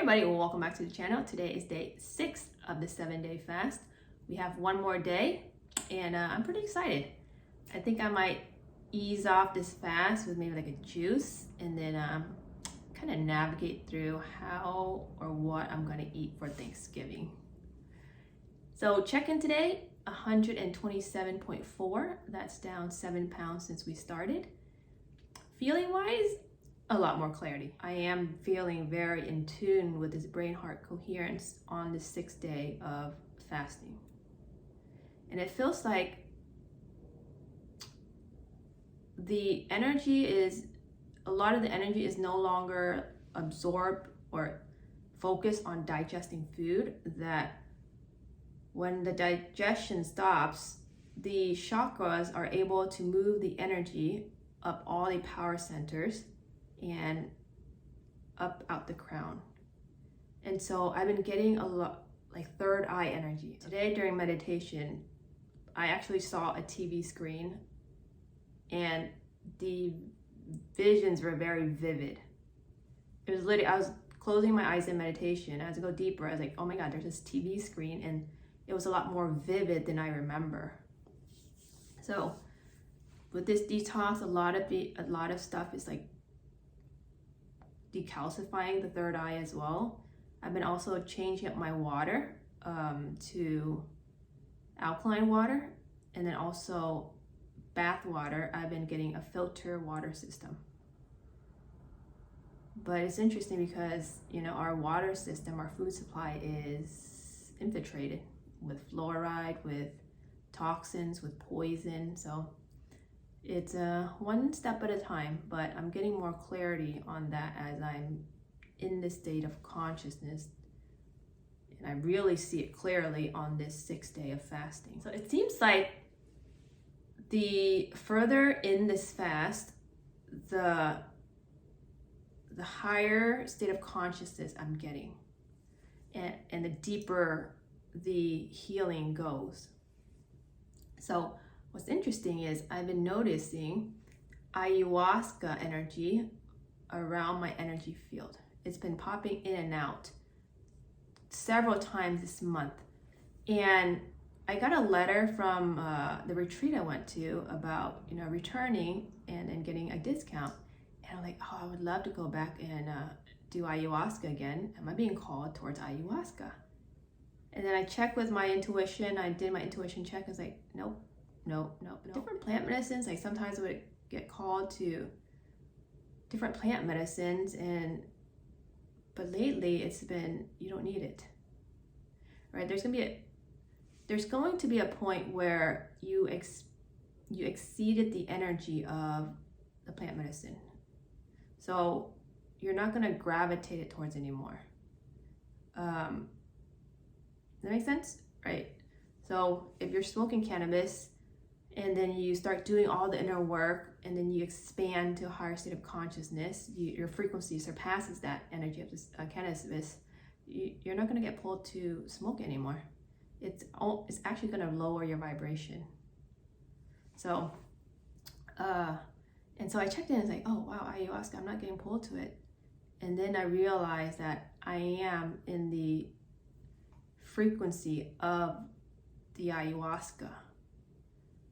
everybody, well, welcome back to the channel. Today is day 6 of the 7-day fast. We have one more day and I'm pretty excited. I think I might ease off this fast with maybe like a juice and then kind of navigate through how or what I'm going to eat for Thanksgiving. So check-in today, 127.4. That's down 7 pounds since we started. Feeling wise, a lot more clarity. I am feeling very in tune with this brain-heart coherence on the 6th day of fasting. And it feels like the energy is, a lot of the energy is no longer absorbed or focused on digesting food, that when the digestion stops, the chakras are able to move the energy up all the power centers and up out the crown. And so I've been getting a lot like third eye energy. Today during meditation, I actually saw a TV screen and the visions were very vivid. It was literally, I was closing my eyes in meditation. As I go deeper, I was like, oh my God, there's this TV screen, and it was a lot more vivid than I remember. So with this detox, a lot of stuff is like decalcifying the third eye as well. I've been also changing up my water to alkaline water, and then also bath water. I've been getting a filter water system. But it's interesting because, you know, our water system, our food supply is infiltrated with fluoride, with toxins, with poison. So it's one step at a time, but I'm getting more clarity on that as I'm in this state of consciousness. And I really see it clearly on this 6th day of fasting. So it seems like the further in this fast, the higher state of consciousness I'm getting, and the deeper the healing goes. So what's interesting is I've been noticing ayahuasca energy around my energy field. It's been popping in and out several times this month. And I got a letter from the retreat I went to about, you know, returning and getting a discount. And I'm like, oh, I would love to go back and do ayahuasca again. Am I being called towards ayahuasca? And then I checked with my intuition. I did my intuition check. I was like, nope. Different plant medicines, like sometimes I would get called to different plant medicines, but lately it's been, you don't need it, right? There's going to be a point where you exceeded the energy of the plant medicine, so you're not going to gravitate it towards anymore. That makes sense, right? So if you're smoking cannabis and then you start doing all the inner work and then you expand to a higher state of consciousness, your frequency surpasses that energy of this cannabis, you're not going to get pulled to smoke anymore. It's actually going to lower your vibration. So and so I checked in and was like, oh wow, ayahuasca, I'm not getting pulled to it. And then I realized that I am in the frequency of the ayahuasca,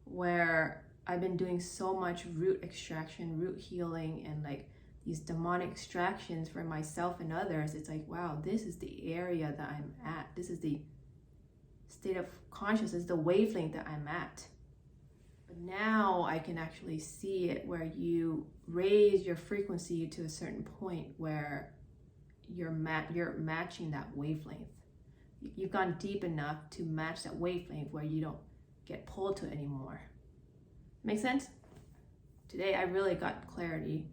where I've been doing so much root extraction, root healing, and like these demonic extractions for myself and others. It's like, wow, this is the area that I'm at. This is the state of consciousness, the wavelength that I'm at. But now I can actually see it, where you raise your frequency to a certain point where you're matching that wavelength. You've gone deep enough to match that wavelength where you don't get pulled to it anymore. Make sense? Today I really got clarity.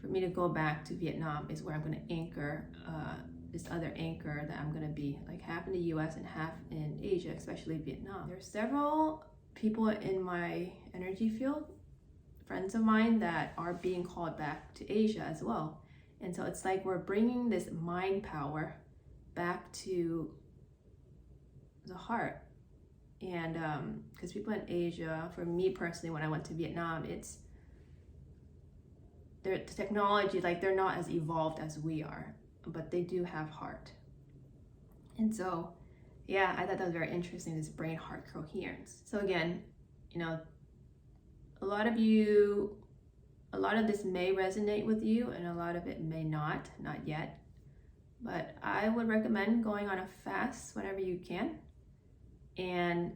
For me to go back to Vietnam is where I'm going to anchor this other anchor, that I'm going to be like half in the US and half in Asia, especially Vietnam. There's several people in my energy field, friends of mine, that are being called back to Asia as well. And so it's like we're bringing this mind power back to the heart. And because people in Asia, for me personally, when I went to Vietnam, the technology, like they're not as evolved as we are. but they do have heart. And so, yeah, I thought that was very interesting, this brain-heart coherence. So again, you know, a lot of this may resonate with you and a lot of it may not yet. But I would recommend going on a fast whenever you can. And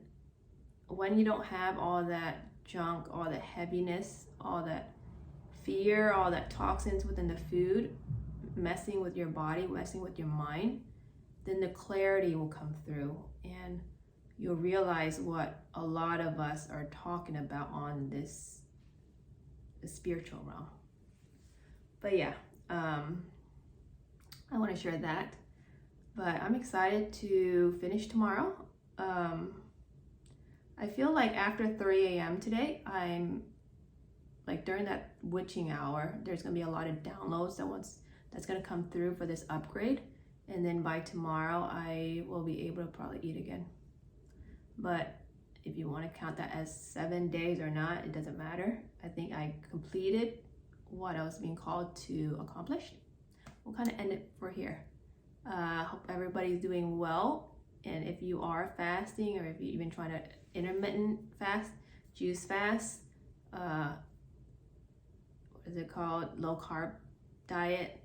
when you don't have all that junk, all the heaviness, all that fear, all that toxins within the food, messing with your body, messing with your mind, then the clarity will come through and you'll realize what a lot of us are talking about on the spiritual realm. But yeah, I want to share that. But I'm excited to finish tomorrow. I feel like after 3 a.m. today, I'm like during that witching hour, there's going to be a lot of downloads that's going to come through for this upgrade. And then by tomorrow, I will be able to probably eat again. But if you want to count that as 7 days or not, it doesn't matter. I think I completed what I was being called to accomplish. We'll kind of end it for here. Hope everybody's doing well. And if you are fasting, or if you're even trying to intermittent fast, juice fast, what is it called? Low carb diet.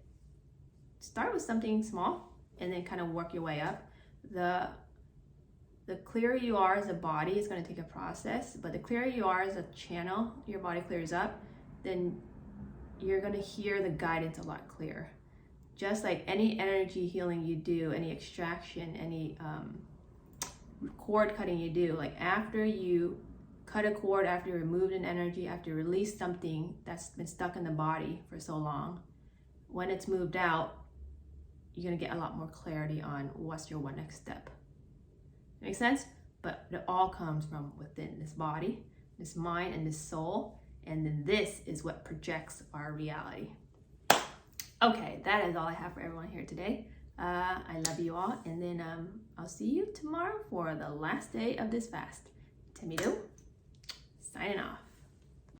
Start with something small and then kind of work your way up. The clearer you are as a body, it's going to take a process, but the clearer you are as a channel, your body clears up, then you're going to hear the guidance a lot clearer. Just like any energy healing you do, any extraction, any cord cutting you do, like after you cut a cord, after you removed an energy, after you release something that's been stuck in the body for so long, when it's moved out, you're going to get a lot more clarity on what's your next step. Make sense? But it all comes from within this body, this mind, and this soul. And then this is what projects our reality. Okay, that is all I have for everyone here today. I love you all. And then I'll see you tomorrow for the last day of this fast. Temido, signing off.